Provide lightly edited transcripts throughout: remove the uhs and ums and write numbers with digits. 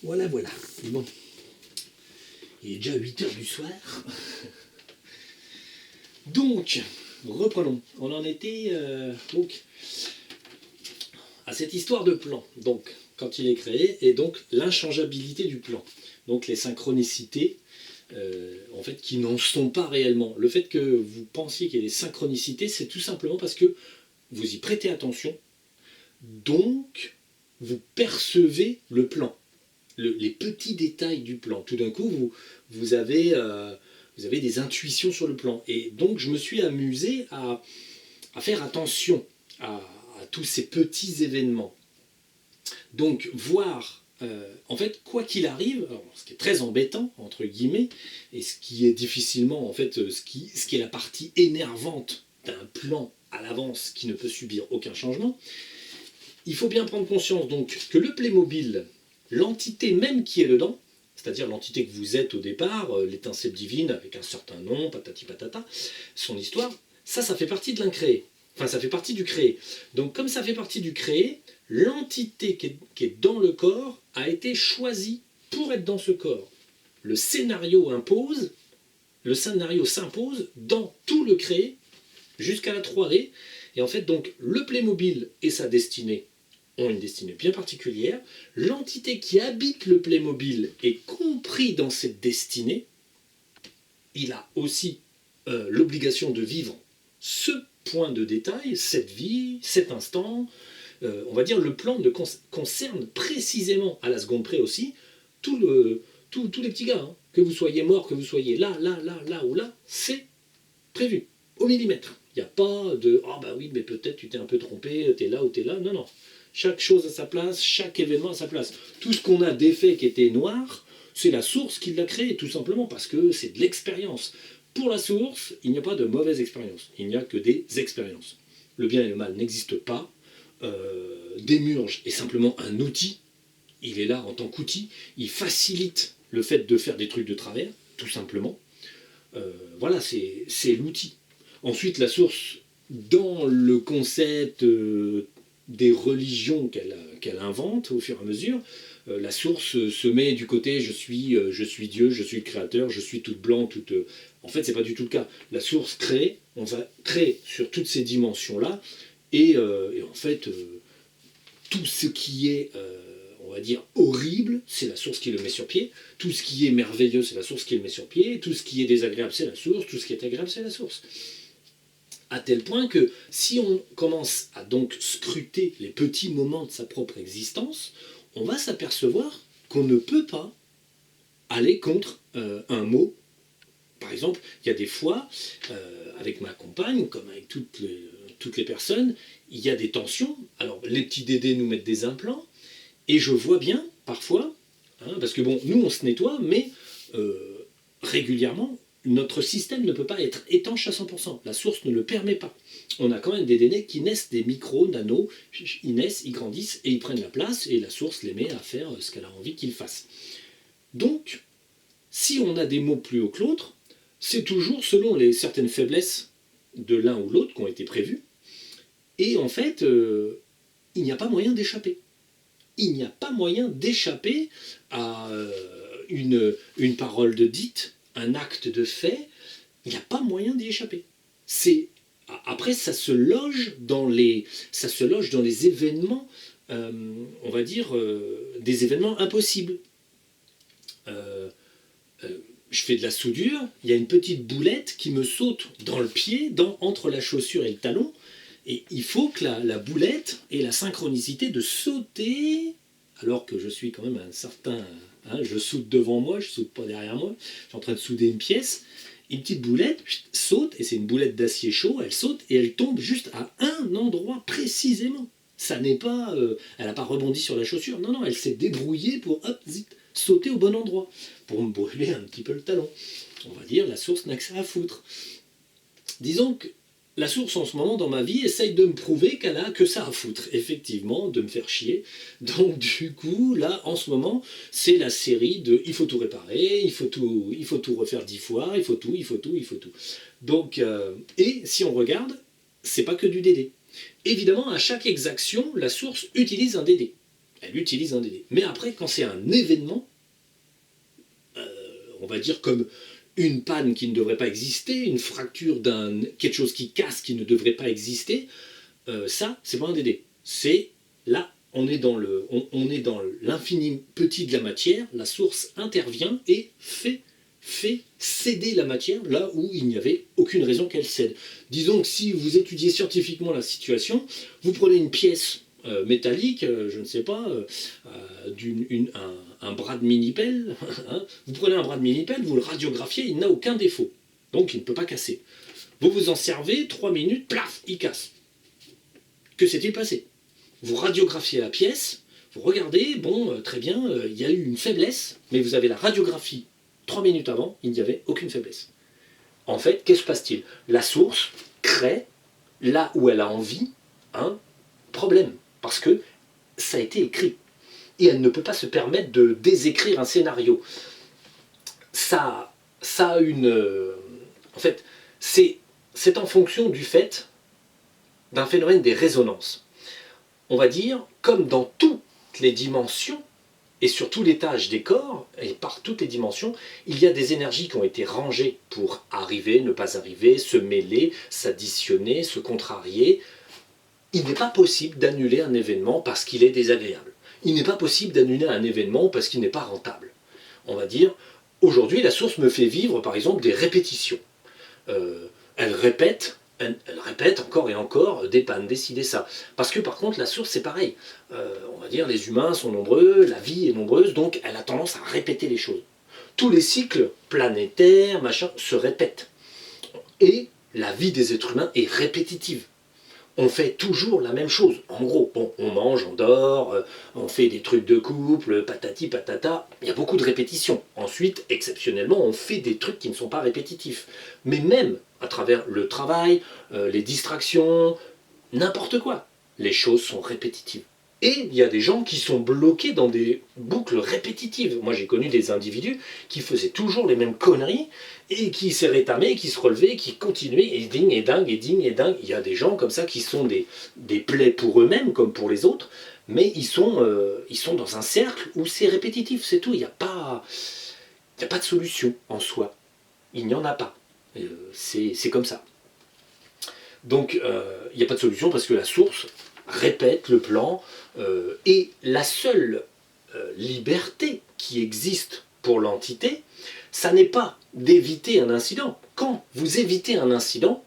Voilà, voilà. Bon. Il est déjà 8 heures du soir. Donc, reprenons. On en était donc à cette histoire de plan. Donc, quand il est créé, et donc l'inchangeabilité du plan. Donc les synchronicités, en fait, qui n'en sont pas réellement. Le fait que vous pensiez qu'il y ait des synchronicités, c'est tout simplement parce que vous y prêtez attention, donc vous percevez le plan, les petits détails du plan. Tout d'un coup, vous avez des intuitions sur le plan. Et donc, je me suis amusé à faire attention à tous ces petits événements. Donc, voir, en fait, quoi qu'il arrive, alors, ce qui est très embêtant, entre guillemets, et ce qui est difficilement, en fait, ce qui est la partie énervante d'un plan à l'avance qui ne peut subir aucun changement, il faut bien prendre conscience donc que le Playmobil, l'entité même qui est dedans, c'est-à-dire l'entité que vous êtes au départ, l'étincelle divine avec un certain nom, patati patata, son histoire, ça fait partie de l'incréé. Enfin, ça fait partie du créé. Donc, comme ça fait partie du créé, l'entité qui est dans le corps a été choisie pour être dans ce corps. Le scénario s'impose dans tout le créé jusqu'à la 3D. Et en fait, donc, le Playmobil et sa destinée ont une destinée bien particulière. L'entité qui habite le Playmobil est compris dans cette destinée. Il a aussi l'obligation de vivre ce point de détail, cette vie, cet instant. On va dire le plan concerne précisément, à la seconde près aussi, tous les petits gars. Hein. Que vous soyez mort, que vous soyez là ou là, c'est prévu, au millimètre. Il n'y a pas de « Ah bah oui, mais peut-être tu t'es un peu trompé, t'es là ou t'es là ». Non, non. Chaque chose à sa place, chaque événement à sa place. Tout ce qu'on a d'effet qui était noir, c'est la source qui l'a créé, tout simplement, parce que c'est de l'expérience. Pour la source, il n'y a pas de mauvaise expérience. Il n'y a que des expériences. Le bien et le mal n'existent pas. Démurge est simplement un outil. Il est là en tant qu'outil. Il facilite le fait de faire des trucs de travers, tout simplement. Voilà, c'est l'outil. Ensuite, la source, dans le concept des religions qu'elle invente au fur et à mesure, la source se met du côté je suis Dieu, je suis le créateur, je suis toute blanc, toute. En fait, c'est pas du tout le cas. La source crée, on va créer sur toutes ces dimensions-là, et en fait, tout ce qui est, on va dire, horrible, c'est la source qui le met sur pied. Tout ce qui est merveilleux, c'est la source qui le met sur pied. Tout ce qui est désagréable, c'est la source. Tout ce qui est agréable, c'est la source. À tel point que si on commence à donc scruter les petits moments de sa propre existence, on va s'apercevoir qu'on ne peut pas aller contre un mot. Par exemple, il y a des fois, avec ma compagne, comme avec toutes les personnes, il y a des tensions. Alors, les petits dédés nous mettent des implants, et je vois bien, parfois, hein, parce que bon, nous on se nettoie, mais régulièrement, notre système ne peut pas être étanche à 100%. La source ne le permet pas. On a quand même des dédés qui naissent des micros, nanos, ils naissent, ils grandissent, et ils prennent la place, et la source les met à faire ce qu'elle a envie qu'ils fassent. Donc, si on a des mots plus hauts que l'autre, c'est toujours selon certaines faiblesses de l'un ou l'autre qui ont été prévues, et en fait, il n'y a pas moyen d'échapper. Il n'y a pas moyen d'échapper à une parole de dite, un acte de fait. Il n'y a pas moyen d'y échapper. Après, ça se loge dans les événements, on va dire, des événements impossibles. Je fais de la soudure, il y a une petite boulette qui me saute dans le pied, entre la chaussure et le talon, et il faut que la boulette ait la synchronicité de sauter, alors que je suis quand même un certain... Hein, je soude devant moi, je ne soude pas derrière moi, je suis en train de souder une pièce, une petite boulette saute, et c'est une boulette d'acier chaud, elle saute et elle tombe juste à un endroit précisément. Ça n'est pas... elle n'a pas rebondi sur la chaussure, non, non, elle s'est débrouillée pour hop, zip, sauter au bon endroit, pour me brûler un petit peu le talon. On va dire, la source n'a que ça à foutre. Disons que la source en ce moment dans ma vie essaye de me prouver qu'elle a que ça à foutre, effectivement, de me faire chier. Donc du coup, là, en ce moment, c'est la série de il faut tout réparer, il faut tout refaire 10 fois, il faut tout. Donc, et si on regarde, c'est pas que du DD. Évidemment, à chaque exaction, la source utilise un DD. elle utilise un délai. Mais après, quand c'est un événement, on va dire comme une panne qui ne devrait pas exister, une fracture quelque chose qui casse qui ne devrait pas exister, ça, c'est pas un délai. C'est là, on est dans l'infini petit de la matière, la source intervient et fait céder la matière là où il n'y avait aucune raison qu'elle cède. Disons que si vous étudiez scientifiquement la situation, vous prenez une pièce métallique, je ne sais pas, un bras de mini-pelle, hein, vous prenez un bras de mini-pelle, vous le radiographiez, il n'a aucun défaut, donc il ne peut pas casser. Vous vous en servez, 3 minutes, plaf, il casse. Que s'est-il passé? Vous radiographiez la pièce, vous regardez, bon, très bien, il y a eu une faiblesse, mais vous avez la radiographie 3 minutes avant, il n'y avait aucune faiblesse. En fait, qu'est-ce qui se passe-t-il? La source crée, là où elle a envie, un problème, parce que ça a été écrit. Et elle ne peut pas se permettre de désécrire un scénario. Ça a une... en fait, c'est en fonction du fait d'un phénomène des résonances. On va dire, comme dans toutes les dimensions, et sur tout l'étage des corps, et par toutes les dimensions, il y a des énergies qui ont été rangées pour arriver, ne pas arriver, se mêler, s'additionner, se contrarier. Il n'est pas possible d'annuler un événement parce qu'il est désagréable. Il n'est pas possible d'annuler un événement parce qu'il n'est pas rentable. On va dire, aujourd'hui, la source me fait vivre, par exemple, des répétitions. Elle répète encore et encore des pannes, des ci, des ça. Parce que par contre, la source, c'est pareil. On va dire, les humains sont nombreux, la vie est nombreuse, donc elle a tendance à répéter les choses. Tous les cycles planétaires, machin, se répètent. Et la vie des êtres humains est répétitive. On fait toujours la même chose. En gros, bon, on mange, on dort, on fait des trucs de couple, patati patata, il y a beaucoup de répétitions. Ensuite, exceptionnellement, on fait des trucs qui ne sont pas répétitifs. Mais même à travers le travail, les distractions, n'importe quoi, les choses sont répétitives. Et il y a des gens qui sont bloqués dans des boucles répétitives. Moi, j'ai connu des individus qui faisaient toujours les mêmes conneries et qui se rétamaient, qui se relevaient, qui continuaient, et ding, et dingue, et ding, et dingue. Il y a des gens comme ça qui sont des plaies pour eux-mêmes, comme pour les autres, mais ils sont dans un cercle où c'est répétitif, c'est tout. Il n'y a pas de solution en soi. Il n'y en a pas. C'est comme ça. Donc, il n'y a pas de solution parce que la source répète le plan, et la seule liberté qui existe pour l'entité, ça n'est pas d'éviter un incident. Quand vous évitez un incident,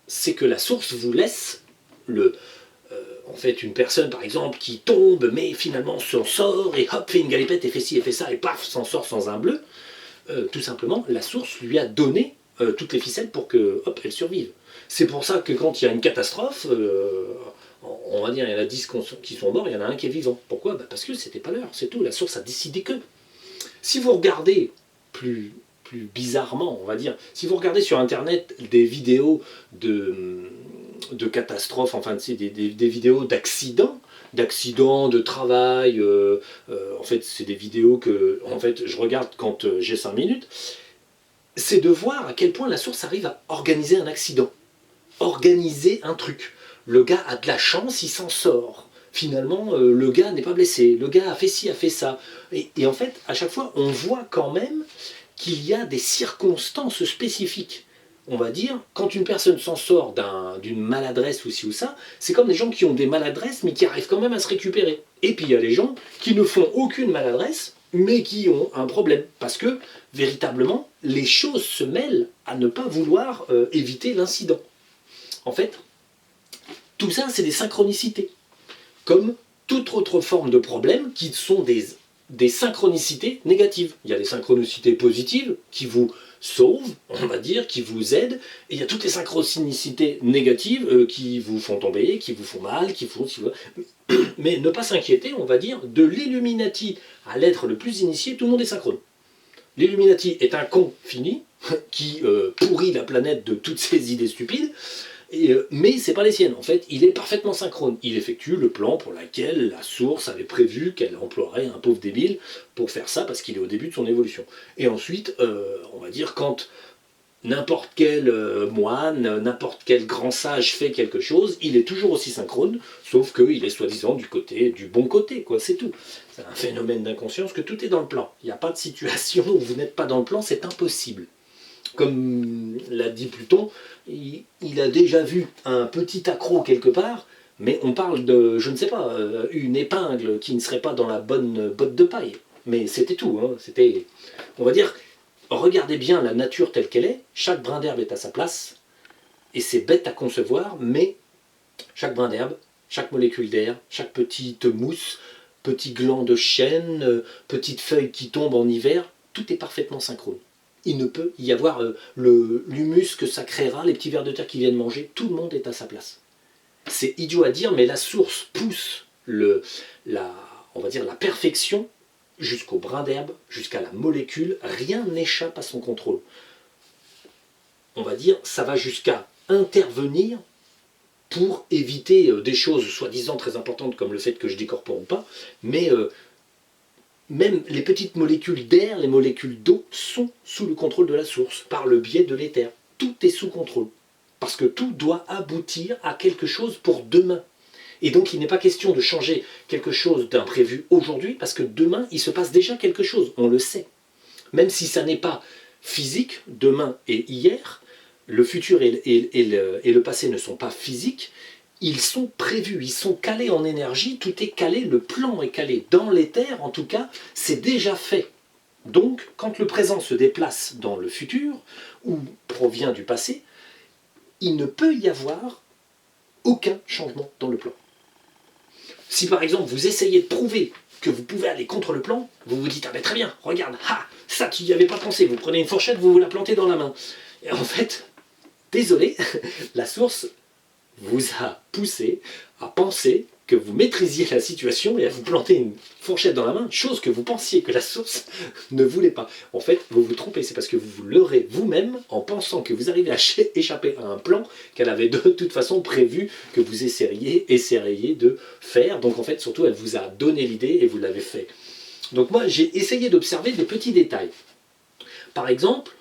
c'est que la source vous laisse en fait, une personne, par exemple, qui tombe, mais finalement s'en sort, et hop, fait une galipette, et fait ci, et fait ça, et paf, s'en sort sans un bleu. Tout simplement, la source lui a donné toutes les ficelles pour que, hop, elle survive. C'est pour ça que quand il y a une catastrophe, on va dire, il y en a 10 qui sont morts, il y en a un qui est vivant. Pourquoi? Parce que c'était pas l'heure, c'est tout. La source a décidé que. Si vous regardez plus bizarrement, on va dire, si vous regardez sur Internet des vidéos de catastrophes, enfin, des vidéos d'accidents, de travail, en fait, c'est des vidéos que en fait, je regarde quand j'ai 5 minutes, c'est de voir à quel point la source arrive à organiser un accident, organiser un truc. Le gars a de la chance, il s'en sort. Finalement, le gars n'est pas blessé, le gars a fait ci, a fait ça. Et en fait, à chaque fois, on voit quand même qu'il y a des circonstances spécifiques. On va dire, quand une personne s'en sort d'une maladresse ou ci ou ça, c'est comme des gens qui ont des maladresses, mais qui arrivent quand même à se récupérer. Et puis il y a les gens qui ne font aucune maladresse, mais qui ont un problème. Parce que, véritablement, les choses se mêlent à ne pas vouloir éviter l'incident. En fait, tout ça, c'est des synchronicités. Comme toute autre forme de problème qui sont des synchronicités négatives. Il y a des synchronicités positives qui vous sauvent, on va dire, qui vous aident, et il y a toutes les synchronicités négatives qui vous font tomber, qui vous font mal, qui font... Mais ne pas s'inquiéter, on va dire, de l'Illuminati à l'être le plus initié, tout le monde est synchrone. L'Illuminati est un con fini, qui pourrit la planète de toutes ses idées stupides, mais c'est pas les siennes. En fait, il est parfaitement synchrone. Il effectue le plan pour lequel la source avait prévu qu'elle emploierait un pauvre débile pour faire ça, parce qu'il est au début de son évolution. Et ensuite, on va dire, quand n'importe quel moine, n'importe quel grand sage fait quelque chose, il est toujours aussi synchrone, sauf qu'il est soi-disant du bon côté, quoi, c'est tout. C'est un phénomène d'inconscience que tout est dans le plan. Il n'y a pas de situation où vous n'êtes pas dans le plan, c'est impossible. Comme l'a dit Pluton, il a déjà vu un petit accroc quelque part, mais on parle de, je ne sais pas, une épingle qui ne serait pas dans la bonne botte de paille. Mais c'était tout, hein. C'était, on va dire, regardez bien la nature telle qu'elle est, chaque brin d'herbe est à sa place, et c'est bête à concevoir, mais chaque brin d'herbe, chaque molécule d'air, chaque petite mousse, petit gland de chêne, petite feuille qui tombe en hiver, tout est parfaitement synchrone. Il ne peut y avoir l'humus que ça créera, les petits vers de terre qui viennent manger, tout le monde est à sa place. C'est idiot à dire, mais la source pousse on va dire la perfection jusqu'au brin d'herbe, jusqu'à la molécule, rien n'échappe à son contrôle. On va dire, ça va jusqu'à intervenir pour éviter des choses soi-disant très importantes comme le fait que je décorpore ou pas, mais même les petites molécules d'air, les molécules d'eau sont sous le contrôle de la source, par le biais de l'éther. Tout est sous contrôle, parce que tout doit aboutir à quelque chose pour demain. Et donc il n'est pas question de changer quelque chose d'imprévu aujourd'hui, parce que demain il se passe déjà quelque chose, on le sait. Même si ça n'est pas physique, demain et hier, le futur et le passé ne sont pas physiques, ils sont prévus, ils sont calés en énergie, tout est calé, le plan est calé. Dans l'éther, en tout cas, c'est déjà fait. Donc, quand le présent se déplace dans le futur, ou provient du passé, il ne peut y avoir aucun changement dans le plan. Si par exemple vous essayez de prouver que vous pouvez aller contre le plan, vous vous dites « Ah ben très bien, regarde, ça tu n'y avais pas pensé, vous prenez une fourchette, vous la plantez dans la main. » Et en fait, désolé, la source vous a poussé à penser que vous maîtrisiez la situation et à vous planter une fourchette dans la main, chose que vous pensiez que la source ne voulait pas. En fait, vous vous trompez, c'est parce que vous vous leurrez vous-même en pensant que vous arrivez à échapper à un plan qu'elle avait de toute façon prévu que vous essayeriez de faire. Donc en fait, surtout, elle vous a donné l'idée et vous l'avez fait. Donc moi, j'ai essayé d'observer des petits détails. Par exemple,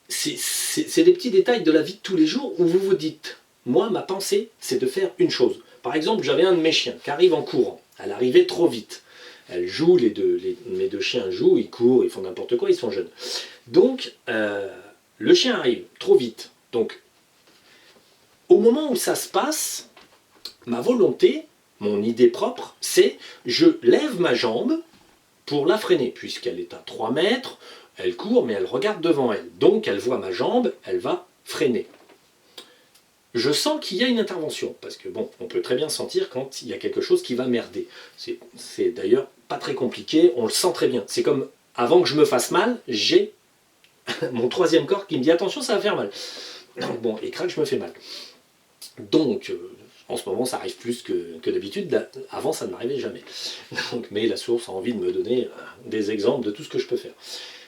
c'est des petits détails de la vie de tous les jours où vous vous dites, moi, ma pensée, c'est de faire une chose. Par exemple, j'avais un de mes chiens qui arrive en courant. Elle arrivait trop vite. Elle joue, mes deux chiens jouent, ils courent, ils font n'importe quoi, ils sont jeunes. Donc, le chien arrive trop vite. Donc, au moment où ça se passe, ma volonté, mon idée propre, c'est je lève ma jambe pour la freiner, puisqu'elle est à 3 mètres, elle court, mais elle regarde devant elle. Donc, elle voit ma jambe, elle va freiner. Je sens qu'il y a une intervention, parce que bon, on peut très bien sentir quand il y a quelque chose qui va merder. C'est d'ailleurs pas très compliqué, on le sent très bien. C'est comme, avant que je me fasse mal, j'ai mon troisième corps qui me dit attention, ça va faire mal. Bon, et crac, je me fais mal. Donc, en ce moment, ça arrive plus que d'habitude. Avant, ça ne m'arrivait jamais. Donc, mais la source a envie de me donner des exemples de tout ce que je peux faire.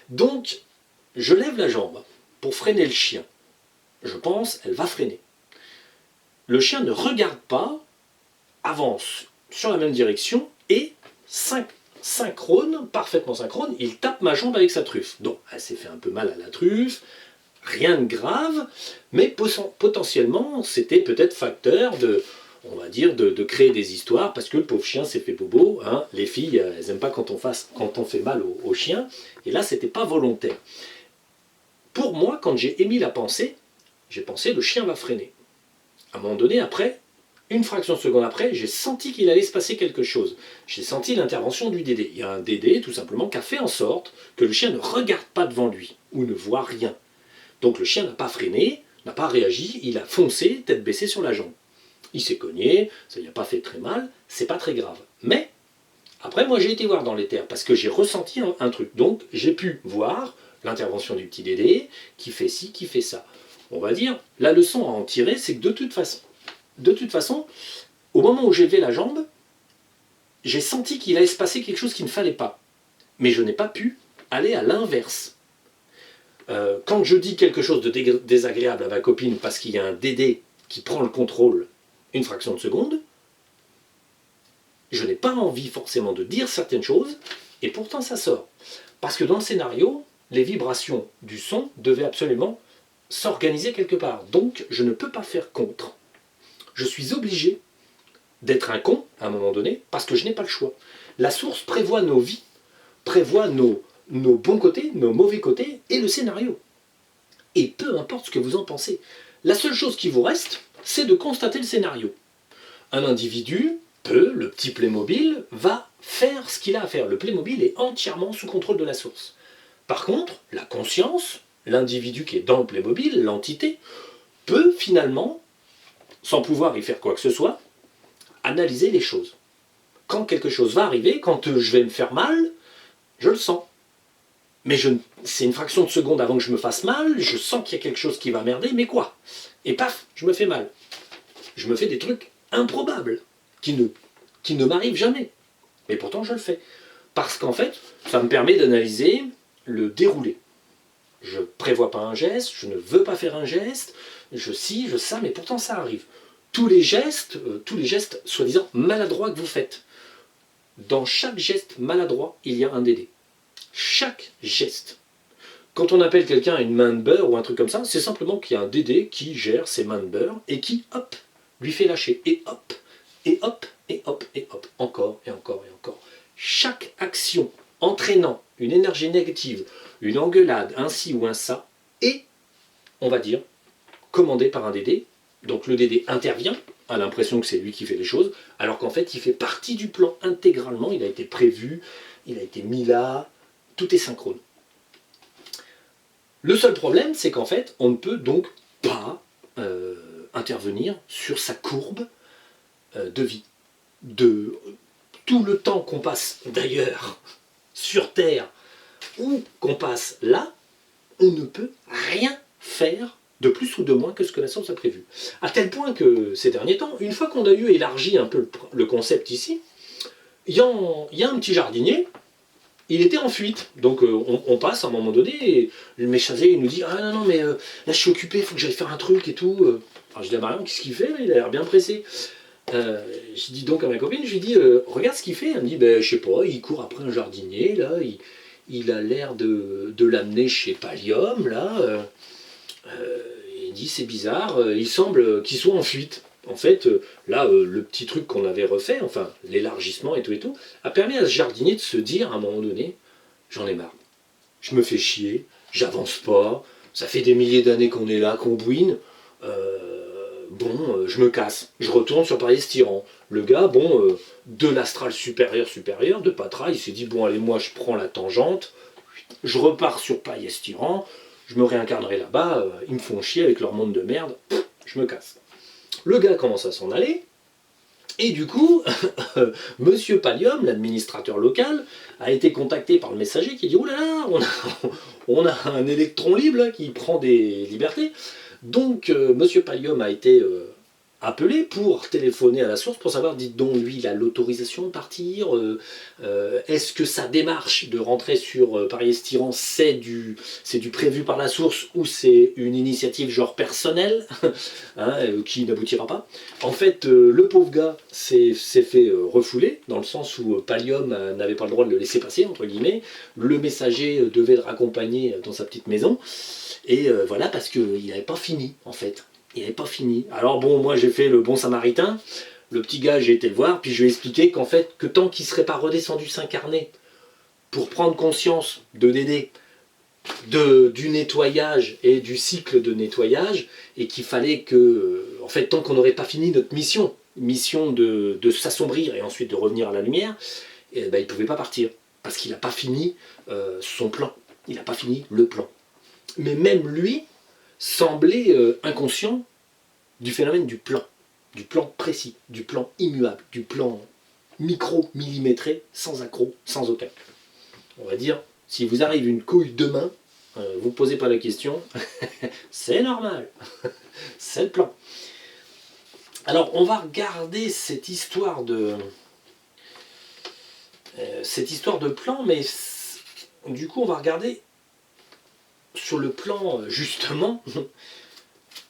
Donc, je lève la jambe pour freiner le chien. Je pense, elle va freiner. Le chien ne regarde pas, avance sur la même direction et synchrone, parfaitement synchrone, il tape ma jambe avec sa truffe. Donc, elle s'est fait un peu mal à la truffe, rien de grave, mais potentiellement, c'était peut-être facteur on va dire, de créer des histoires, parce que le pauvre chien s'est fait bobo, hein. Les filles, elles n'aiment pas quand on fait mal au chien, et là, c'était pas volontaire. Pour moi, quand j'ai émis la pensée, j'ai pensé, le chien va freiner. À un moment donné, après, une fraction de seconde après, j'ai senti qu'il allait se passer quelque chose. J'ai senti l'intervention du Dédé. Il y a un Dédé, tout simplement, qui a fait en sorte que le chien ne regarde pas devant lui, ou ne voit rien. Donc le chien n'a pas freiné, n'a pas réagi, il a foncé, tête baissée sur la jambe. Il s'est cogné, ça lui a pas fait très mal, c'est pas très grave. Mais, après, moi j'ai été voir dans l'éther, parce que j'ai ressenti un truc. Donc, j'ai pu voir l'intervention du petit Dédé, qui fait ci, qui fait ça. On va dire, la leçon à en tirer, c'est que de toute façon, au moment où j'ai levé la jambe, j'ai senti qu'il allait se passer quelque chose qui ne fallait pas. Mais je n'ai pas pu aller à l'inverse. Quand je dis quelque chose de désagréable à ma copine parce qu'il y a un Dédé qui prend le contrôle une fraction de seconde, je n'ai pas envie forcément de dire certaines choses, et pourtant ça sort. Parce que dans le scénario, les vibrations du son devaient absolument s'organiser quelque part. Donc, je ne peux pas faire contre. Je suis obligé d'être un con à un moment donné, parce que je n'ai pas le choix. La source prévoit nos vies, prévoit nos bons côtés, nos mauvais côtés, et le scénario. Et peu importe ce que vous en pensez. La seule chose qui vous reste, c'est de constater le scénario. Un individu peut, le petit Playmobil, va faire ce qu'il a à faire. Le Playmobil est entièrement sous contrôle de la source. Par contre, la conscience, l'individu qui est dans le Playmobil, l'entité, peut finalement, sans pouvoir y faire quoi que ce soit, analyser les choses. Quand quelque chose va arriver, quand je vais me faire mal, je le sens. Mais c'est une fraction de seconde avant que je me fasse mal, je sens qu'il y a quelque chose qui va merder, mais quoi? Et paf, je me fais mal. Je me fais des trucs improbables, qui ne m'arrivent jamais. Mais pourtant, je le fais. Parce qu'en fait, ça me permet d'analyser le déroulé. Je ne prévois pas un geste, je ne veux pas faire un geste, je ça, mais pourtant ça arrive. Tous les gestes soi-disant maladroits que vous faites. Dans chaque geste maladroit, il y a un DD. Chaque geste. Quand on appelle quelqu'un une main de beurre ou un truc comme ça, c'est simplement qu'il y a un DD qui gère ses mains de beurre et qui, hop, lui fait lâcher. Et hop, et hop, et hop, et hop. Encore, et encore, et encore. Chaque action entraînant une énergie négative, une engueulade, un ci ou un ça, est, on va dire, commandée par un DD. Donc le DD intervient, a l'impression que c'est lui qui fait les choses, alors qu'en fait il fait partie du plan intégralement, il a été prévu, il a été mis là, tout est synchrone. Le seul problème, c'est qu'en fait, on ne peut donc pas intervenir sur sa courbe de vie. De tout le temps qu'on passe d'ailleurs sur Terre ou qu'on passe là, on ne peut rien faire de plus ou de moins que ce que la science a prévu. À tel point que ces derniers temps, une fois qu'on a eu élargi un peu le concept ici, il y a un petit jardinier, il était en fuite. Donc on passe à un moment donné, et le méchanger il nous dit « Ah non, non, mais là je suis occupé, il faut que j'aille faire un truc et tout. » Alors je dis à Marion, qu'est-ce qu'il fait là? Il a l'air bien pressé. Je dis donc à ma copine, je lui dis regarde ce qu'il fait. Elle me dit je sais pas, il court après un jardinier, là, il a l'air de l'amener chez Pallium, là. Il dit c'est bizarre, il semble qu'il soit en fuite. En fait, là, le petit truc qu'on avait refait, enfin, l'élargissement et tout, a permis à ce jardinier de se dire, à un moment donné, j'en ai marre. Je me fais chier, j'avance pas, ça fait des milliers d'années qu'on est là, qu'on bouine, je me casse. Je retourne sur Paris-Estiran. Le gars, de l'astral supérieur, de Patra, il s'est dit, bon, allez, moi, je prends la tangente, je repars sur Paris-Estiran, je me réincarnerai là-bas, ils me font chier avec leur monde de merde, je me casse. Le gars commence à s'en aller, et du coup, Monsieur Pallium, l'administrateur local, a été contacté par le messager qui dit « Ouh là là, on a un électron libre là, qui prend des libertés ». Donc Monsieur Pallium a été appelé pour téléphoner à la source pour savoir, dites donc, lui, il a l'autorisation de partir, est-ce que sa démarche de rentrer sur Paris-Estiran, c'est du prévu par la source ou c'est une initiative genre personnelle qui n'aboutira pas. En fait, le pauvre gars s'est fait refouler, dans le sens où Pallium n'avait pas le droit de le laisser passer, entre guillemets. Le messager devait le raccompagner dans sa petite maison, et voilà, parce qu'il n'avait pas fini, en fait. Il n'avait pas fini. Alors bon, moi j'ai fait le bon samaritain, le petit gars j'ai été le voir, puis je lui ai expliqué qu'en fait, que tant qu'il ne serait pas redescendu s'incarner pour prendre conscience de Dédé, du nettoyage et du cycle de nettoyage, et qu'il fallait que, en fait, tant qu'on n'aurait pas fini notre mission de s'assombrir et ensuite de revenir à la lumière, il ne pouvait pas partir, parce qu'il n'a pas fini son plan, il n'a pas fini le plan. Mais même lui semblait inconscient du phénomène du plan précis, du plan immuable, du plan micro-millimétré, sans accroc, sans aucun. On va dire, si vous arrive une couille demain, vous ne posez pas la question, c'est normal, c'est le plan. Alors on va regarder cette histoire de plan, mais du coup on va regarder sur le plan, justement,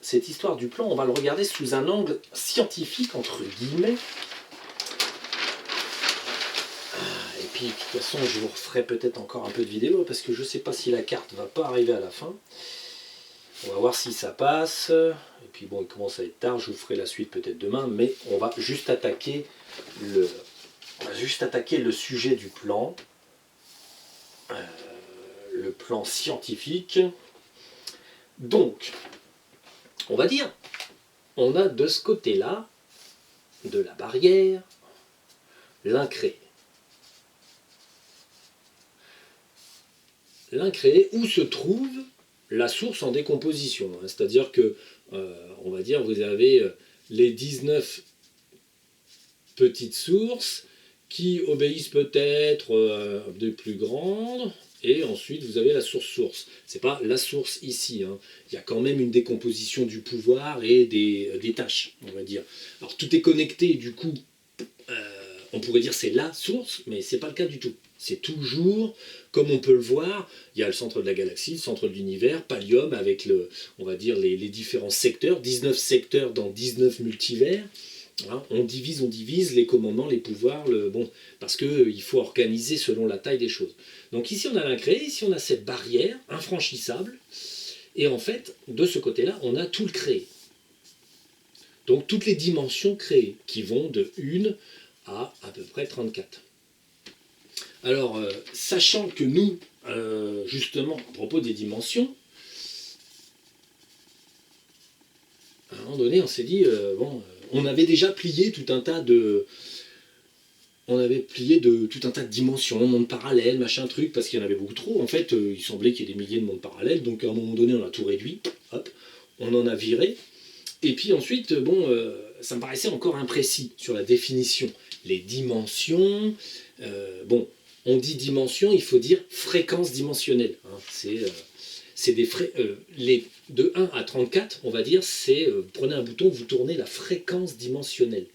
cette histoire du plan, on va le regarder sous un angle scientifique, entre guillemets. Et puis puis de toute façon je vous referai peut-être encore un peu de vidéo parce que je ne sais pas si la carte va pas arriver à la fin. On va voir si ça passe. Et puis bon, il commence à être tard, je vous ferai la suite peut-être demain, mais on va juste attaquer le sujet du plan. Le plan scientifique. Donc, on va dire, on a de ce côté-là, de la barrière, l'incréé. L'incréé, où se trouve la source en décomposition. C'est-à-dire que, on va dire, vous avez les 19 petites sources qui obéissent peut-être à des plus grandes, et ensuite vous avez la source-source. C'est pas la source ici, hein. Il y a quand même une décomposition du pouvoir et des tâches, on va dire. Alors tout est connecté, du coup, on pourrait dire c'est la source, mais c'est pas le cas du tout. C'est toujours, comme on peut le voir, il y a le centre de la galaxie, le centre de l'univers, Pallium, avec on va dire les différents secteurs, 19 secteurs dans 19 multivers. Hein, on divise les commandements, les pouvoirs, parce qu'il faut organiser selon la taille des choses. Donc ici on a l'incréé, ici on a cette barrière infranchissable, et en fait, de ce côté-là, on a tout le créé. Donc toutes les dimensions créées, qui vont de 1 à peu près 34. Alors, sachant que nous, justement, à propos des dimensions, à un moment donné, on s'est dit, on avait déjà plié tout un tas de... On avait plié de tout un tas de dimensions, mondes parallèles, machin truc, parce qu'il y en avait beaucoup trop. En fait, il semblait qu'il y ait des milliers de mondes parallèles, donc à un moment donné, on a tout réduit, hop, on en a viré. Et puis ensuite, ça me paraissait encore imprécis sur la définition. Les dimensions, on dit dimension, il faut dire fréquence dimensionnelle. Hein. C'est des de 1 à 34, on va dire, c'est prenez un bouton, vous tournez la fréquence dimensionnelle.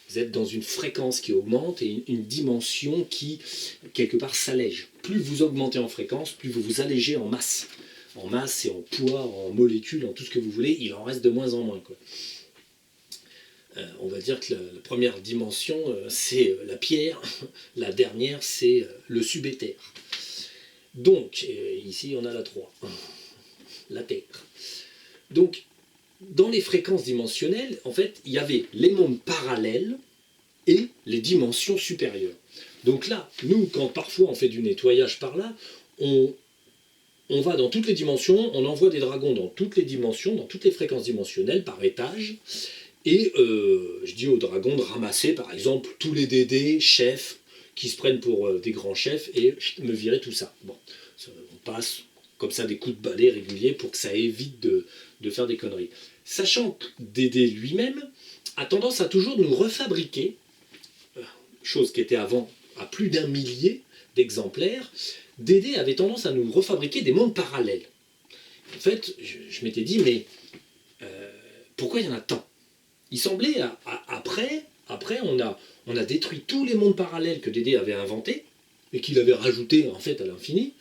Vous êtes dans une fréquence qui augmente et une dimension qui, quelque part, s'allège. Plus vous augmentez en fréquence, plus vous vous allégez en masse. En masse et en poids, en molécules, en tout ce que vous voulez, il en reste de moins en moins, quoi. On va dire que la première dimension, c'est la pierre, la dernière, c'est le subéther. Donc, ici, on a la 3, la Terre. Donc, dans les fréquences dimensionnelles, en fait, il y avait les mondes parallèles et les dimensions supérieures. Donc là, nous, quand parfois on fait du nettoyage par là, on va dans toutes les dimensions, on envoie des dragons dans toutes les dimensions, dans toutes les fréquences dimensionnelles, par étage, et je dis aux dragons de ramasser, par exemple, tous les DD, chefs, qui se prennent pour des grands chefs, et me virer tout ça. Bon, on passe comme ça des coups de balai réguliers pour que ça évite de faire des conneries. Sachant que DD lui-même a tendance à toujours nous refabriquer, chose qui était avant à plus d'1 millier d'exemplaires, DD avait tendance à nous refabriquer des mondes parallèles. En fait, je m'étais dit, mais pourquoi il y en a tant? Il semblait, après on a détruit tous les mondes parallèles que DD avait inventés, et qu'il avait rajoutés en fait à l'infini,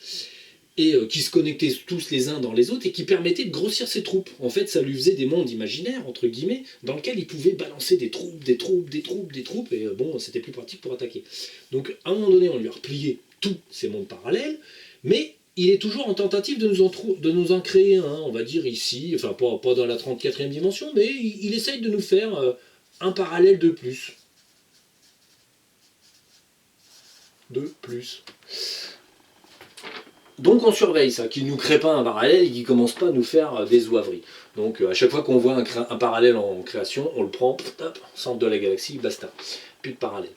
et qui se connectaient tous les uns dans les autres, et qui permettaient de grossir ses troupes. En fait, ça lui faisait des mondes imaginaires, entre guillemets, dans lesquels il pouvait balancer des troupes, et c'était plus pratique pour attaquer. Donc, à un moment donné, on lui a replié tous ces mondes parallèles, mais il est toujours en tentative de nous en créer un, on va dire ici, enfin pas dans la 34e dimension, mais il essaye de nous faire un parallèle de plus. Donc on surveille ça, qu'il ne nous crée pas un parallèle et qu'il ne commence pas à nous faire des zouaveries. Donc à chaque fois qu'on voit un parallèle en création, on le prend, hop, centre de la galaxie, basta, plus de parallèle.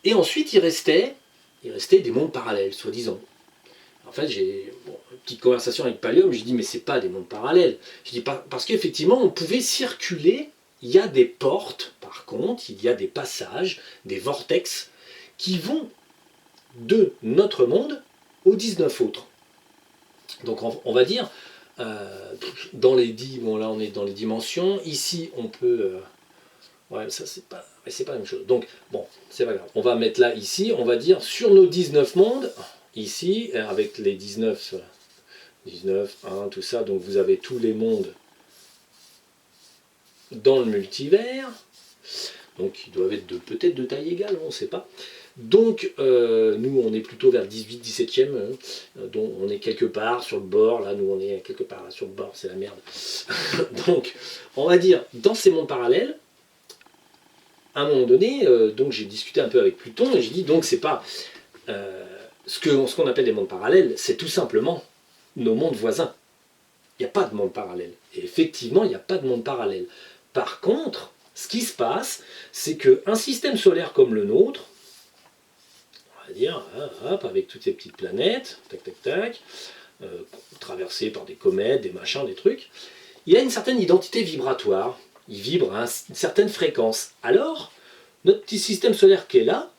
Et ensuite il restait des mondes parallèles, soi-disant. En fait, j'ai une petite conversation avec Pallium, j'ai dit mais c'est pas des mondes parallèles. Je dis parce qu'effectivement on pouvait circuler, il y a des portes, par contre, il y a des passages, des vortex, qui vont de notre monde aux 19 autres. Donc on va dire, dans les là on est dans les dimensions, ici on peut... ouais, ça c'est pas la même chose. Donc, bon, c'est pas grave. On va mettre là, ici, on va dire, sur nos 19 mondes, ici, avec les 19, 1, tout ça, donc vous avez tous les mondes dans le multivers, donc ils doivent être peut-être de taille égale, on ne sait pas. Donc, nous, on est plutôt vers 18-17e, donc on est quelque part sur le bord, là, nous, on est quelque part là, sur le bord, c'est la merde. Donc, on va dire, dans ces mondes parallèles, à un moment donné, donc j'ai discuté un peu avec Pluton, et j'ai dit, donc, c'est pas... ce qu'on appelle les mondes parallèles, c'est tout simplement nos mondes voisins. Il n'y a pas de monde parallèle. Et effectivement, il n'y a pas de monde parallèle. Par contre, ce qui se passe, c'est qu'un système solaire comme le nôtre, on va dire, hop, avec toutes ces petites planètes, tac, tac, tac, traversées par des comètes, des machins, des trucs, il a une certaine identité vibratoire. Il vibre à une certaine fréquence. Alors, notre petit système solaire qui est là,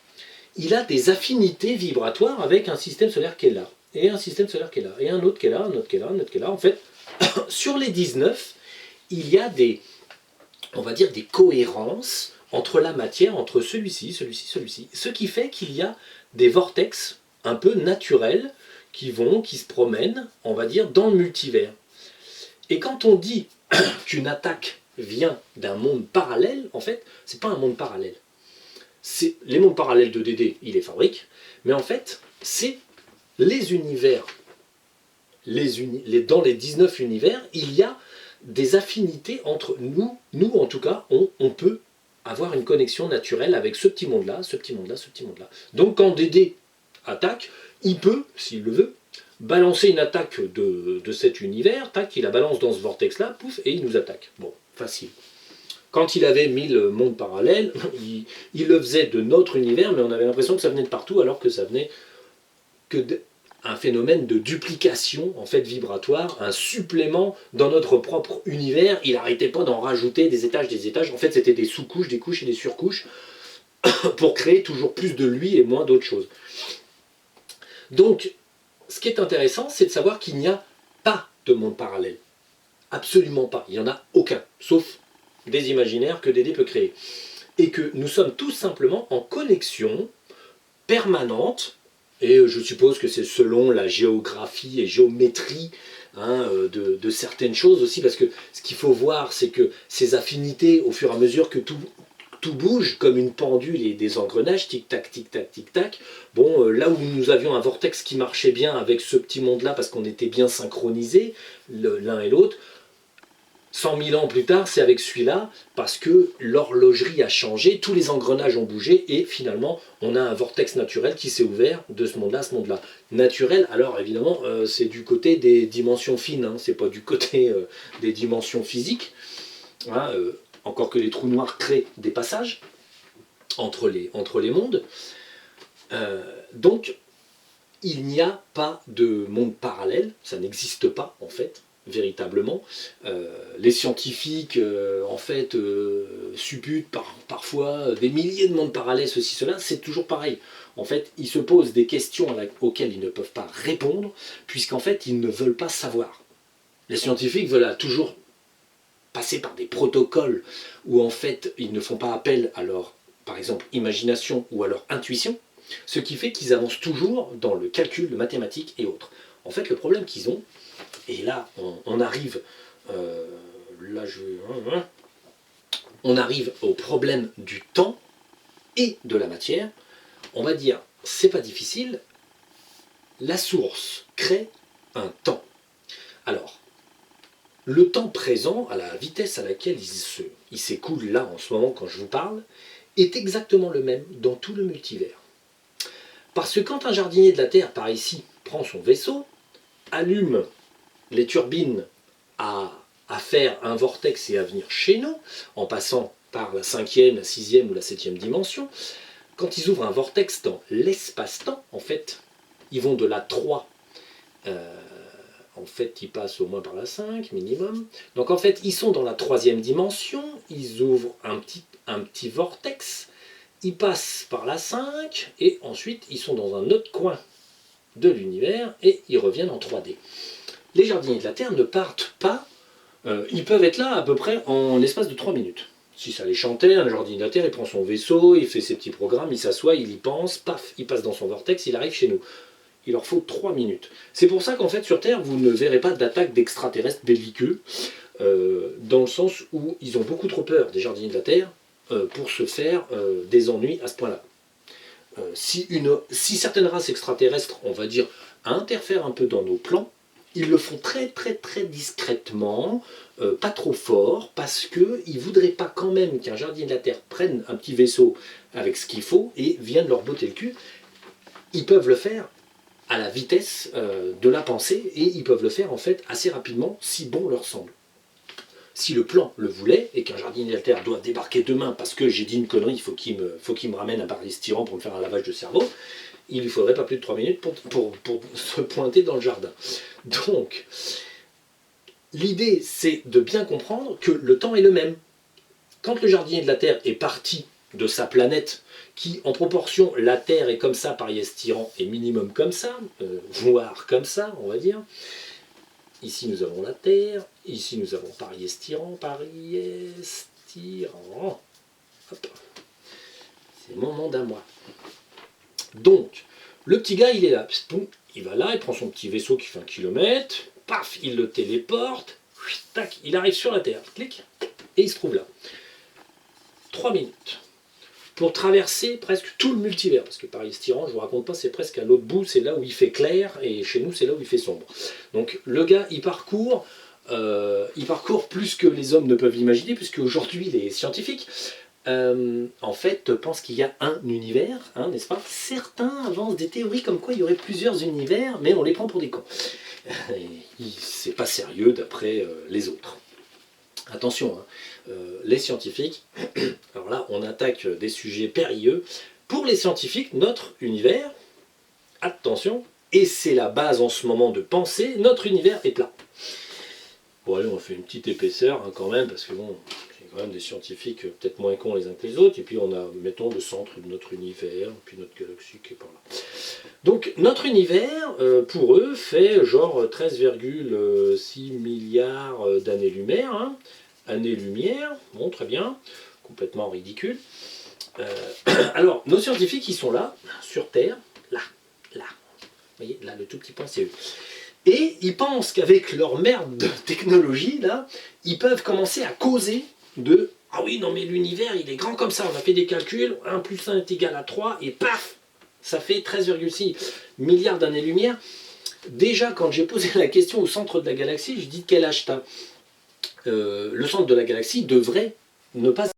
il a des affinités vibratoires avec un système solaire qui est là. Et un système solaire qui est là. Et un autre qui est là, un autre qui est là, un autre qui est là. En fait, sur les 19, il y a des, on va dire, des cohérences entre la matière, entre celui-ci, celui-ci, celui-ci. Ce qui fait qu'il y a des vortex un peu naturels qui se promènent, on va dire, dans le multivers. Et quand on dit qu'une attaque vient d'un monde parallèle, en fait, c'est pas un monde parallèle. C'est les mondes parallèles de Dédé, il les fabrique, mais en fait, c'est les univers. Dans les 19 univers, il y a des affinités entre nous. Nous, en tout cas, on peut avoir une connexion naturelle avec ce petit monde-là, ce petit monde-là, ce petit monde-là. Donc quand Dédé attaque, il peut, s'il le veut, balancer une attaque de cet univers, tac, il la balance dans ce vortex-là, pouf, et il nous attaque. Bon, facile. Quand il avait 1000 mondes parallèles, il le faisait de notre univers, mais on avait l'impression que ça venait de partout, alors que ça venait que un phénomène de duplication en fait vibratoire, un supplément dans notre propre univers. Il n'arrêtait pas d'en rajouter des étages. En fait, c'était des sous-couches, des couches et des surcouches pour créer toujours plus de lui et moins d'autres choses. Donc, ce qui est intéressant, c'est de savoir qu'il n'y a pas de monde parallèle. Absolument pas. Il n'y en a aucun, sauf des imaginaires que Dédé peut créer. Et que nous sommes tous simplement en connexion permanente. Et je suppose que c'est selon la géographie et géométrie de certaines choses aussi, parce que ce qu'il faut voir, c'est que ces affinités, au fur et à mesure que tout bouge, comme une pendule et des engrenages, tic-tac, tic-tac, tic-tac, bon, là où nous avions un vortex qui marchait bien avec ce petit monde-là, parce qu'on était bien synchronisés, l'un et l'autre, 100 000 ans plus tard, c'est avec celui-là, parce que l'horlogerie a changé, tous les engrenages ont bougé, et finalement, on a un vortex naturel qui s'est ouvert de ce monde-là à ce monde-là. Naturel, alors évidemment, c'est du côté des dimensions fines, hein, c'est pas du côté des dimensions physiques, hein, encore que les trous noirs créent des passages entre les mondes. Donc, il n'y a pas de monde parallèle, ça n'existe pas en fait, véritablement. Les scientifiques en fait supputent parfois des milliers de mondes parallèles, ceci, cela, c'est toujours pareil. En fait, ils se posent des questions auxquelles ils ne peuvent pas répondre, puisqu'en fait, ils ne veulent pas savoir. Les scientifiques veulent toujours passer par des protocoles où en fait, ils ne font pas appel à leur, par exemple, imagination ou à leur intuition, ce qui fait qu'ils avancent toujours dans le calcul, le mathématique et autres. En fait, le problème qu'ils ont, et là, on arrive, on arrive au problème du temps et de la matière. On va dire, c'est pas difficile, la source crée un temps. Alors, le temps présent, à la vitesse à laquelle il s'écoule là en ce moment quand je vous parle, est exactement le même dans tout le multivers. Parce que quand un jardinier de la Terre, par ici, prend son vaisseau, allume les turbines à faire un vortex et à venir chez nous, en passant par la 5e, la 6e ou la 7e dimension, quand ils ouvrent un vortex dans l'espace-temps, en fait, ils vont de la 3, en fait, ils passent au moins par la 5, minimum. Donc en fait, ils sont dans la 3e dimension, ils ouvrent un petit vortex, ils passent par la 5, et ensuite, ils sont dans un autre coin de l'univers, et ils reviennent en 3D. Les jardiniers de la Terre ne partent pas, ils peuvent être là à peu près en l'espace de 3 minutes. Si ça les chantait, un jardinier de la Terre, il prend son vaisseau, il fait ses petits programmes, il s'assoit, il y pense, paf, il passe dans son vortex, il arrive chez nous. Il leur faut 3 minutes. C'est pour ça qu'en fait, sur Terre, vous ne verrez pas d'attaque d'extraterrestres belliqueux, dans le sens où ils ont beaucoup trop peur des jardiniers de la Terre pour se faire des ennuis à ce point-là. si certaines races extraterrestres, on va dire, interfèrent un peu dans nos plans, ils le font très très très discrètement, pas trop fort, parce qu'ils ne voudraient pas quand même qu'un jardinier de la Terre prenne un petit vaisseau avec ce qu'il faut et vienne leur botter le cul. Ils peuvent le faire à la vitesse de la pensée, et ils peuvent le faire en fait assez rapidement si bon leur semble. Si le plan le voulait, et qu'un jardinier de la Terre doit débarquer demain parce que j'ai dit une connerie, il faut qu'il me ramène un polystyrène pour me faire un lavage de cerveau, il lui faudrait pas plus de 3 minutes pour se pointer dans le jardin. Donc, l'idée, c'est de bien comprendre que le temps est le même. Quand le jardinier de la Terre est parti de sa planète, qui en proportion, la Terre est comme ça, Paris-Estiran est minimum comme ça, voire comme ça, on va dire. Ici nous avons la Terre, ici nous avons Paris-Estiran, Paris-Estiran. Hop. C'est mon nom d'un mois. Donc, le petit gars, il est là. Il va là, il prend son petit vaisseau qui fait 1 kilomètre, paf, il le téléporte, tac, il arrive sur la Terre, clic, et il se trouve là. 3 minutes. Pour traverser presque tout le multivers, parce que Paris-Estiran, je ne vous raconte pas, c'est presque à l'autre bout, c'est là où il fait clair, et chez nous, c'est là où il fait sombre. Donc le gars, il parcourt plus que les hommes ne peuvent l'imaginer, puisque aujourd'hui, les scientifiques, en fait, pensent qu'il y a un univers, hein, n'est-ce pas? Certains avancent des théories comme quoi il y aurait plusieurs univers, mais on les prend pour des cons. C'est pas sérieux d'après les autres. Attention, hein, les scientifiques, alors là on attaque des sujets périlleux. Pour les scientifiques, notre univers, attention, et c'est la base en ce moment de penser, notre univers est plat. Bon allez, on fait une petite épaisseur hein, quand même, parce que bon, c'est quand même des scientifiques peut-être moins cons les uns que les autres, et puis on a, mettons, le centre de notre univers, puis notre galaxie qui est par là. Donc notre univers, pour eux, fait genre 13,6 milliards d'années-lumière, hein. Années-lumière, bon très bien, complètement ridicule. Alors nos scientifiques ils sont là, sur Terre, là, vous voyez, là le tout petit point c'est eux. Et ils pensent qu'avec leur merde de technologie, là, ils peuvent commencer à causer de « Ah oui, non mais l'univers il est grand comme ça, on a fait des calculs, 1 plus 1 est égal à 3, et paf, ça fait 13,6 milliards d'années-lumière. » Déjà quand j'ai posé la question au centre de la galaxie, je dis quel âge t'as ? Le centre de la galaxie devrait ne pas